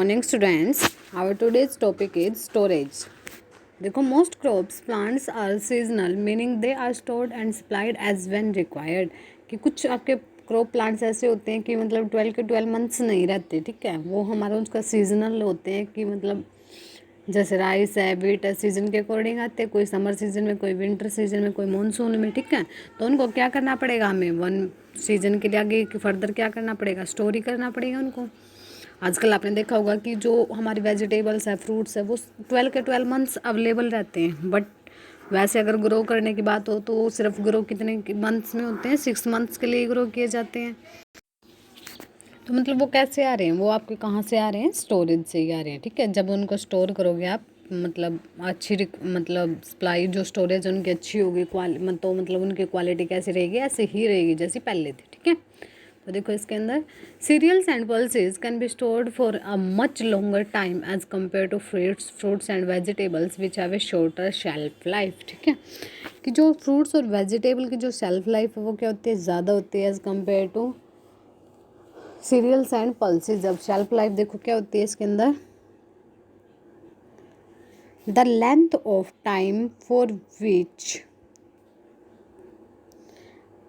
Morning students, our today's topic is storage. देखो most crops plants are seasonal meaning they are stored and supplied as when required. कि कुछ आपके crop plants ऐसे होते हैं कि मतलब 12 के 12 मंथ्स नहीं रहते, ठीक है, वो हमारा उसका सीजनल होते हैं कि मतलब जैसे राइस है, वीट है, सीजन के अकॉर्डिंग आते हैं, कोई समर सीजन में, कोई विंटर सीजन में, कोई मानसून में, ठीक है। तो उनको क्या करना पड़ेगा, हमें वन सीजन के लिए आगे फर्दर क्या करना पड़ेगा, स्टोर ही करना पड़ेगा उनको। आजकल आपने देखा होगा कि जो हमारी वेजिटेबल्स है, फ्रूट्स है, वो 12 के 12 मंथ्स अवेलेबल रहते हैं, बट वैसे अगर ग्रो करने की बात हो तो सिर्फ ग्रो कितने मंथ्स में होते हैं, 6 मंथ्स के लिए ग्रो किए जाते हैं। तो मतलब वो कैसे आ रहे हैं, वो आपके कहाँ से आ रहे हैं, स्टोरेज से ही आ रहे हैं, ठीक है। जब उनको स्टोर करोगे आप, मतलब अच्छी मतलब सप्लाई जो स्टोरेज उनकी अच्छी होगी, तो मतलब उनकी क्वालिटी कैसी रहेगी, ऐसे ही रहेगी जैसी पहले थी, ठीक है। तो देखो इसके अंदर cereals and pulses can be stored for a much longer time as compare to fruits and vegetables which have a shorter shelf life, ठीक है। कि जो फ्रूट्स और वेजिटेबल की जो शेल्फ लाइफ है वो क्या होती है, ज़्यादा होती है as compare to cereals and pulses. अब शेल्फ लाइफ देखो क्या होती है इसके अंदर, the length of time for which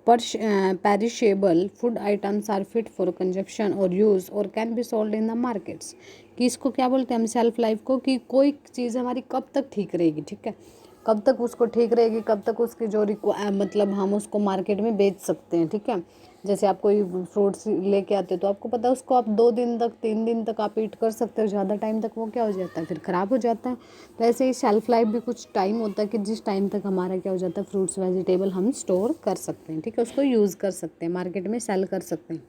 perishable food items are fit for consumption or use or can be sold in the markets। कि इसको क्या बोलते हैं हम, सेल्फ लाइफ को, कि कोई चीज़ हमारी कब तक ठीक रहेगी, ठीक है, कब तक उसको ठीक रहेगी, कब तक उसकी जो मतलब हम उसको मार्केट में बेच सकते हैं, ठीक है। जैसे आप कोई फ्रूट्स लेके आते हो तो आपको पता है उसको आप 2 दिन तक, 3 दिन तक आप ईट कर सकते हो, ज़्यादा टाइम तक वो क्या हो जाता है, फिर ख़राब हो जाता है। तो ऐसे ही शेल्फ लाइफ भी कुछ टाइम होता है कि जिस टाइम तक हमारा क्या हो जाता है, फ्रूट्स वेजिटेबल हम स्टोर कर सकते हैं, ठीक है, उसको यूज़ कर सकते हैं, मार्केट में सेल कर सकते हैं।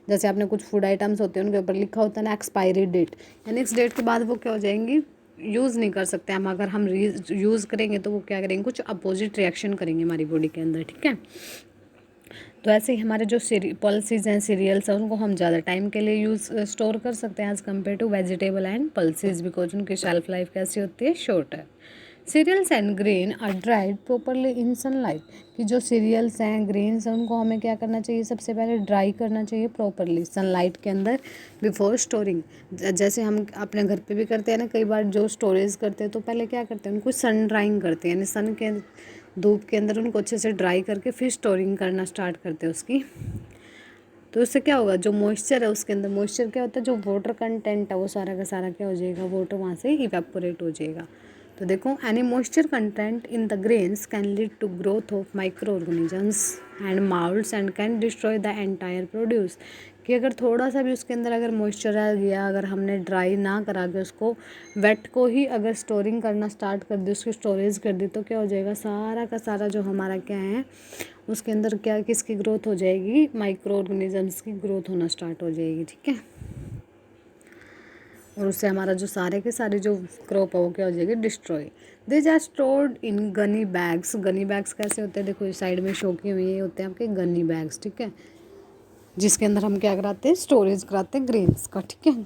जैसे आपने कुछ फूड आइटम्स होते हैं उनके ऊपर लिखा होता है ना एक्सपायरी डेट, यानी इस डेट के बाद वो क्या हो जाएंगी, यूज़ नहीं कर सकते हम। अगर हम यूज़ करेंगे तो वो क्या करेंगे, कुछ अपोजिट रिएक्शन करेंगे हमारी बॉडी के अंदर, ठीक है। तो ऐसे ही हमारे जो पल्सेस हैं, सीरियल्स हैं, उनको हम ज़्यादा टाइम के लिए स्टोर कर सकते हैं as compare to vegetable and pulses, because उनकी शेल्फ लाइफ कैसी होती है, शॉर्ट है। Cereals and grain are dried properly in sunlight. कि जो सीरियल्स हैं, ग्रेन्स हैं, उनको हमें क्या करना चाहिए, सबसे पहले ड्राई करना चाहिए प्रॉपरली सनलाइट के अंदर बिफोर स्टोरिंग। जैसे हम अपने घर पे भी करते हैं ना, कई बार जो स्टोरेज करते हैं तो पहले क्या करते हैं, उनको सन ड्राइंग करते हैं, यानी सन के धूप के अंदर उनको अच्छे से ड्राई करके फिर स्टोरिंग करना स्टार्ट करते हैं उसकी। तो उससे क्या होगा, जो मॉइस्चर है उसके अंदर, मॉइस्चर क्या होता है, जो वाटर कंटेंट है वो सारा का सारा क्या हो जाएगा, वाटर वहाँ से इवेपोरेट हो जाएगा। तो देखो, any moisture content in the grains can lead to growth of micro organisms and moulds and can destroy the entire produce. कि अगर थोड़ा सा भी उसके अंदर अगर मॉइस्चर आ गया, अगर हमने ड्राई ना करा के उसको वेट को ही अगर स्टोरिंग करना स्टार्ट कर दी, उसकी स्टोरेज कर दी, तो क्या हो जाएगा, सारा का सारा जो हमारा क्या है उसके अंदर क्या, किसकी ग्रोथ हो जाएगी, माइक्रो ऑर्गेनिजम्स की ग्रोथ होना स्टार्ट हो जाएगी, ठीक है। और उससे हमारा जो सारे के सारे जो क्रॉप है वो क्या हो जाएगी, destroy. This are stored in gunny bags. Gunny bags कैसे होते हैं, देखो इस साइड में शो किए हुए होते हैं आपके गनी बैग्स, ठीक है, जिसके अंदर हम क्या कराते हैं, स्टोरेज कराते हैं ग्रेन्स का, ठीक है।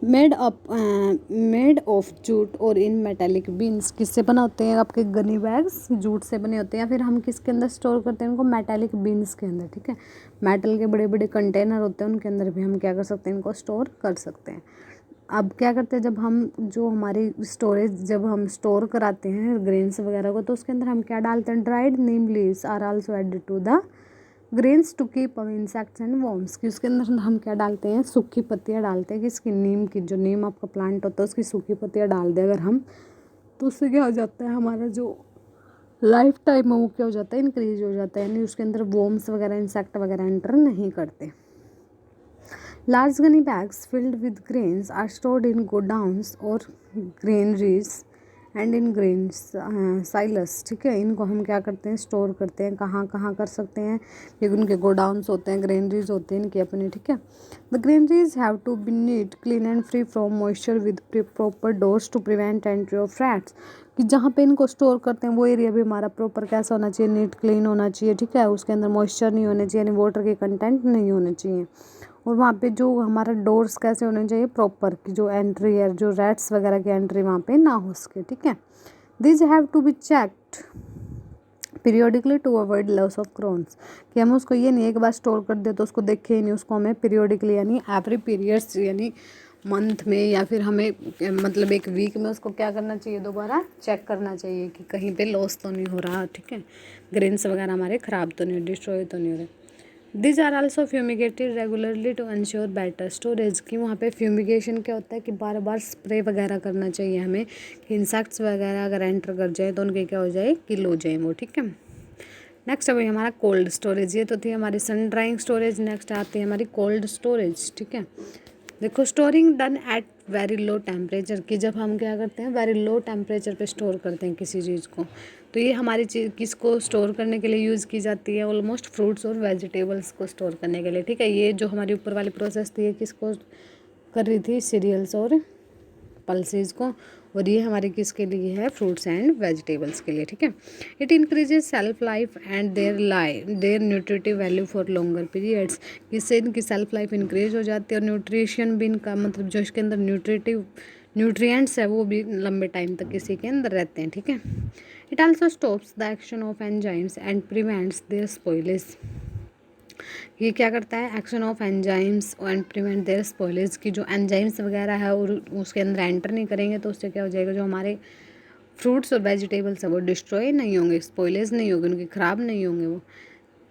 मेड ऑफ जूट और इन मेटेलिक बीन्स। किससे बना होते हैं आपके गनी बैग्स, जूट से बने होते हैं, या फिर हम किसके अंदर स्टोर करते हैं इनको, मेटेलिक बीन्स के अंदर, ठीक है। मेटल के बड़े बड़े कंटेनर होते हैं, उनके अंदर भी हम क्या कर सकते हैं, इनको स्टोर कर सकते हैं। अब क्या करते हैं, जब हम जो हमारी स्टोरेज जब हम स्टोर कराते हैं ग्रेन्स वगैरह को, तो उसके अंदर हम क्या डालते हैं, dried neem leaves are also added to the grains to keep away insects and worms. की उसके अंदर हम क्या डालते हैं, सूखी पत्तियाँ डालते हैं, कि इसकी नीम की, जो नीम आपका प्लांट होता है उसकी सूखी पत्तियाँ डाल दें अगर हम, तो उससे क्या हो जाता है, हमारा जो लाइफ टाइम है वो क्या हो जाता है, इंक्रीज हो जाता है, यानी उसके अंदर वॉर्म्स वगैरह, इंसेक्ट वगैरह एंटर नहीं करते। Large gunny bags filled with grains are stored in godowns और granaries and in grain silos, ठीक है। इनको हम क्या करते हैं, स्टोर करते हैं, कहाँ कहाँ कर सकते हैं, क्योंकि उनके गोडाउन्स होते हैं, ग्रेनरीज होते हैं इनके अपने, ठीक है। The granaries have to be neat, clean and free from moisture with proper doors to prevent entry of rats. कि जहाँ पे इनको स्टोर करते हैं वो एरिया भी हमारा प्रॉपर कैसा होना चाहिए, नीट क्लीन होना चाहिए, ठीक है। उसके अंदर मॉइस्चर नहीं होने चाहिए, यानी वाटर के कंटेंट नहीं होने चाहिए। और वहाँ पे जो हमारा डोर्स कैसे होने चाहिए, प्रॉपर, की जो एंट्री है, जो रैट्स वगैरह की एंट्री वहाँ पे ना हो सके, ठीक है। This have to be checked periodically to avoid loss of crops, कि हम उसको ये नहीं एक बार स्टोर कर दे तो उसको देखे ही नहीं, उसको हमें पीरियोडिकली यानी एवरी पीरियड्स यानी मंथ में या फिर हमें मतलब एक वीक में उसको क्या करना चाहिए, दोबारा चेक करना चाहिए कि कहीं पे लॉस तो नहीं हो रहा, ठीक है, ग्रेन्स वगैरह हमारे ख़राब तो नहीं, डिस्ट्रॉय तो नहीं हो रहे। These are also fumigated regularly to ensure better storage, कि वहाँ पे फ्यूमिगेशन क्या होता है कि बार बार स्प्रे वगैरह करना चाहिए हमें कि इंसेक्ट्स वगैरह अगर एंटर कर जाए तो उनके क्या हो जाए, किल हो जाए वो, ठीक है। नेक्स्ट अभी हमारा कोल्ड स्टोरेज, ये तो थी हमारी सन ड्राइंग स्टोरेज। नेक्स्ट आती है हमारी कोल्ड स्टोरेज, ठीक है। देखो storing done at very low temperature, कि जब हम क्या करते हैं वेरी लो टेम्परेचर पे स्टोर करते हैं किसी चीज़ को, तो ये हमारी चीज़ किसको स्टोर करने के लिए यूज़ की जाती है, ऑलमोस्ट फ्रूट्स और वेजिटेबल्स को स्टोर करने के लिए, ठीक है। ये जो हमारी ऊपर वाली प्रोसेस थी ये किसको कर रही थी, सीरियल्स और पल्सेस को, और ये हमारे किसके लिए है, फ्रूट्स एंड वेजिटेबल्स के लिए, ठीक है। It increases self life and their nutritive value for longer periods, इससे इनकी सेल्फ लाइफ इंक्रीज हो जाती है और न्यूट्रिशन भी इनका मतलब जो इसके अंदर न्यूट्रिएंट्स है वो भी लंबे टाइम तक इसी के अंदर रहते हैं, ठीक है। It also stops the action of enzymes and prevents their spoilage, ये क्या करता है, action of enzymes and prevent their spoilage, की जो एंजाइम्स वगैरह है और उसके अंदर एंटर नहीं करेंगे तो उससे क्या हो जाएगा, जो हमारे फ्रूट्स और वेजिटेबल्स है वो डिस्ट्रॉय नहीं होंगे, स्पॉइलेज नहीं होंगे, उनके ख़राब नहीं होंगे वो।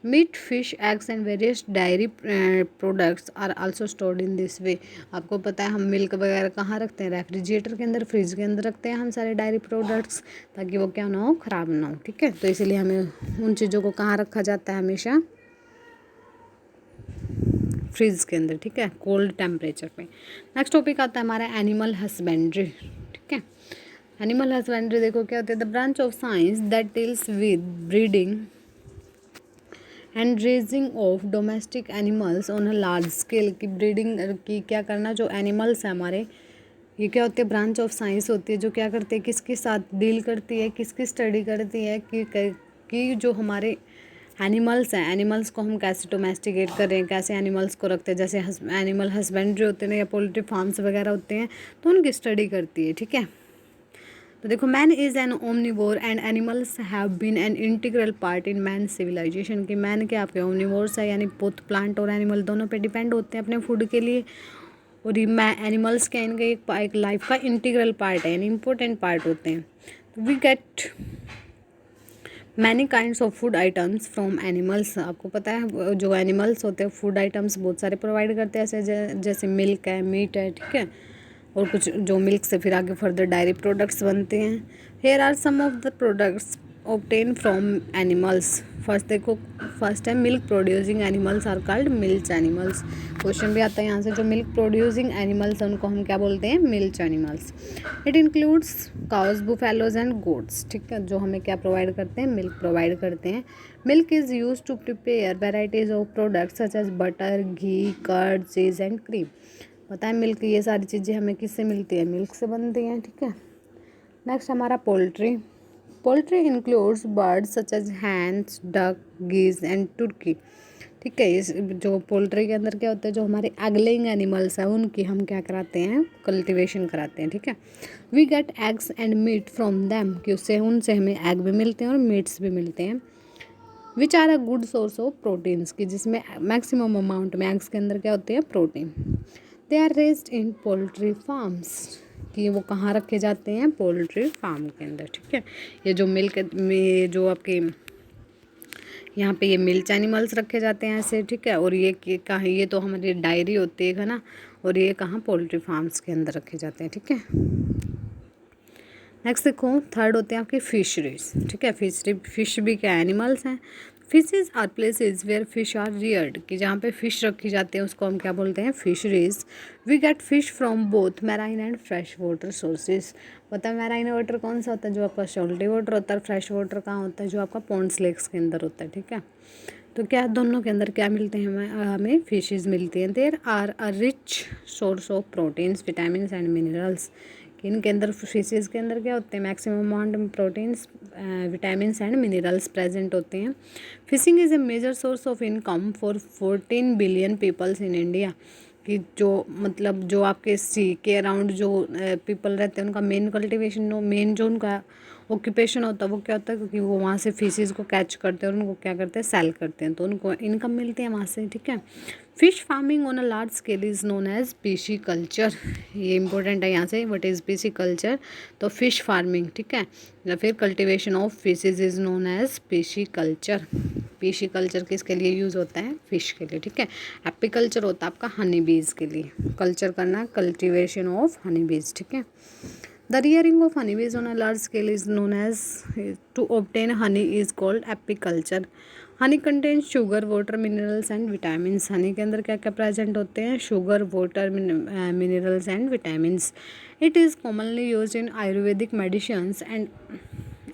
Meat, fish, eggs and various dairy products are also stored in this way, आपको पता है हम मिल्क वगैरह कहाँ रखते हैं, रेफ्रिजरेटर के अंदर, फ्रिज के अंदर रखते हैं हम सारे डायरी प्रोडक्ट्स, ताकि वो क्या ना हो, ख़राब ना हो, ठीक है। तो इसलिए हमें उन चीज़ों को कहाँ रखा जाता है, हमेशा फ्रिज के अंदर, ठीक है, कोल्ड टेम्परेचर पे। नेक्स्ट टॉपिक आता है हमारा एनिमल हस्बेंड्री, ठीक है। एनिमल हस्बेंड्री देखो क्या होता है, the branch of science that deals with breeding and raising of domestic animals on a large scale, की ब्रीडिंग की क्या करना, जो एनिमल्स हैं हमारे, ये क्या होती है, ब्रांच ऑफ साइंस होती है जो क्या करती है, किसके साथ डील करती है, किसकी स्टडी करती है कि जो हमारे एनिमल्स हैं, एनिमल्स को हम कैसे डोमेस्टिकेट कर रहे हैं, कैसे एनिमल्स को रखते हैं, जैसे एनिमल हस्बेंड्री होते हैं या पोल्ट्री फार्म्स वगैरह होते हैं, तो उनकी स्टडी करती है, ठीक है। तो देखो man is an omnivore and animals have been an integral part in man civilization, कि मैन के आपके ओमनिवोर्स है यानी बोथ प्लांट और एनिमल दोनों पे डिपेंड होते हैं अपने फूड के लिए, और ये एनिमल्स के इनका एक लाइफ का इंटीग्रल पार्ट है यानी इंपॉर्टेंट पार्ट होते हैं। तो we get many kinds of food items from animals, आपको पता है जो एनिमल्स होते हैं फूड आइटम्स बहुत सारे प्रोवाइड करते हैं, ऐसे जैसे मिल्क है, मीट है, ठीक है, और कुछ जो मिल्क से फिर आगे फर्दर डायरी प्रोडक्ट्स बनते हैं। Here are some of the products obtain from animals, first है milk producing animals are called milch animals, question भी आता है यहाँ से, जो मिल्क प्रोड्यूसिंग एनिमल्स हैं उनको हम क्या बोलते हैं, milch animals. It includes cows, buffaloes and goats, ठीक है, जो हमें क्या प्रोवाइड करते हैं, मिल्क प्रोवाइड करते हैं। Milk is use to prepare varieties of products such as butter, ghee, curd, cheese and cream, पता है मिल्क, ये सारी चीज़ें हमें किससे मिलती है, मिल्क से बनती हैं, ठीक है। नेक्स्ट हमारा poultry, poultry includes birds such as hens, duck, geese and turkey, ठीक है। इस जो पोल्ट्री के अंदर क्या होता है, जो हमारे एग लेइंग एनिमल्स हैं उनकी हम क्या कराते हैं, कल्टीवेशन कराते हैं, ठीक है। We get eggs and meat from them, कि उससे उनसे हमें एग भी मिलते हैं और मीट्स भी मिलते हैं। Which are a good source of proteins, की जिसमें मैक्सिमम अमाउंट में एग्स के अंदर क्या होते हैं, protein. They are raised in poultry farms, कि वो कहाँ रखे जाते हैं, पोल्ट्री फार्म के अंदर, ठीक है। ये जो मिल्क में जो आपके यहाँ पे ये मिल्च एनिमल्स रखे जाते हैं ऐसे, ठीक है, और ये कहाँ, ये तो हमारी डायरी होती है ना, और ये कहाँ, पोल्ट्री फार्म्स के अंदर रखे जाते हैं, ठीक है। नेक्स्ट देखो थर्ड होते हैं आपके फिशरीज, ठीक है। फिश भी क्या एनिमल्स हैं। Fishes are places where fish are reared, कि जहाँ पे फिश रखी जाती है उसको हम क्या बोलते हैं, fisheries. We get fish from both marine and fresh water sources, पता है मैराइन वाटर कौन सा होता है, जो आपका सॉल्टी वाटर होता है, फ्रेश वाटर कहाँ होता है, जो आपका पॉन्ड्स लेक्स के अंदर होता है, ठीक है। तो क्या दोनों के अंदर क्या मिलते हैं, हमें फिशेज मिलती हैं। There are a rich source of proteins, vitamin and minerals, कि इनके अंदर फिशेज के अंदर क्या होते हैं, मैक्सिमम अमाउंट में proteins, vitamin and minerals present होते हैं। Fishing is a major source of income for 14 billion peoples in India, कि जो मतलब जो आपके सी के अराउंड जो पीपल रहते हैं उनका मेन कल्टिवेशन मेन जो उनका ऑक्यूपेशन होता है वो क्या होता है, क्योंकि वो वहाँ से फिशेज़ को कैच करते हैं और उनको क्या करते हैं, सेल करते हैं, तो उनको इनकम मिलती है वहाँ से, ठीक है। Fish farming on a large scale is known as pisciculture, ये इंपॉर्टेंट है यहाँ से, व्हाट इज़ पीसी कल्चर, तो फिश फार्मिंग, ठीक है, या फिर cultivation of fishes is known as pisciculture. Pisciculture किसके लिए यूज़ होता है, फिश के लिए, ठीक है। एपिकल्चर होता है आपका हनी बीज के लिए, कल्चर करना कल्टिवेशन ऑफ हनी बीज, ठीक है। The rearing of honeybees on a large scale is known as to obtain honey is called apiculture. Honey contain sugar, water, minerals and vitamins. Honey के अंदर क्या क्या प्रेजेंट होते हैं, sugar, water, minerals and vitamins. It is commonly use in Ayurvedic medicines and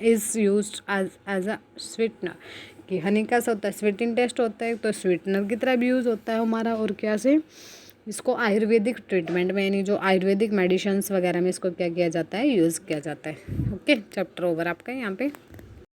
is use as a sweetener. कि honey कैसा होता है, स्वीटिंग टेस्ट होता है, तो स्वीटनर की तरह भी यूज़ होता है हमारा, और क्या से इसको आयुर्वेदिक ट्रीटमेंट में, यानी जो आयुर्वेदिक मेडिसिन्स वगैरह में इसको क्या किया जाता है, यूज़ किया जाता है। ओके, चैप्टर ओवर आपका यहाँ पे।